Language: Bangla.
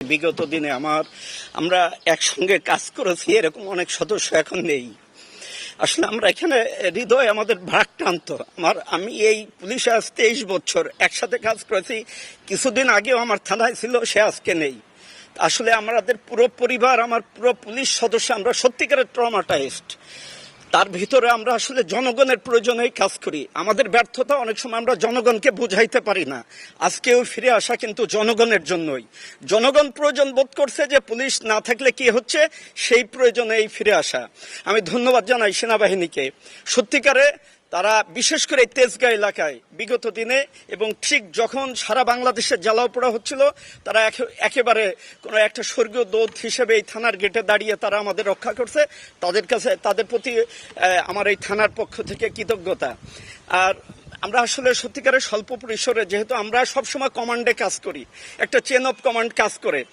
বিগত দিনে আমরা একসঙ্গে কাজ করেছি, এরকম অনেক সদস্য এখন নেই। আসলে আমরা এখানে হৃদয় আমাদের ভারাক্রান্ত। আমি এই পুলিশে আজ 23 বছর একসাথে কাজ করেছি। কিছুদিন আগেও আমার থানায় ছিল, সে আজকে নেই। আসলে আমাদের পুরো পরিবার, আমার পুরো পুলিশ সদস্য, আমরা সত্যিকারের ট্রমাটাইজড। তার ভিতরে আমরা আসলে জনগণের প্রয়োজনেই কাজ করি। আমাদের ব্যর্থতা অনেক সময় আমরা জনগণকে বুঝাইতে পারি না। আজকেও ফিরে আসা কিন্তু জনগণের জন্যই। জনগণ প্রয়োজন বোধ করছে যে পুলিশ না থাকলে কি হচ্ছে, সেই প্রয়োজনেই ফিরে আসা। আমি ধন্যবাদ জানাই সেনাবাহিনীকে। সত্যিকারে তারা বিশেষ করে এই তেজগাঁ এলাকায় বিগত দিনে এবং ঠিক যখন সারা বাংলাদেশের জ্বালাও পোড়া হচ্ছিল, তারা একেবারে কোনো একটা স্বর্গীয় দূত হিসেবে এই থানার গেটে দাঁড়িয়ে তারা আমাদের রক্ষা করছে। তাদের প্রতি আমার এই থানার পক্ষ থেকে কৃতজ্ঞতা। আর আমরা আসলে সত্যিকারের স্বল্প পরিসরে, যেহেতু আমরা সবসময় কমান্ডে কাজ করি, একটা চেন অফ কমান্ড কাজ করে,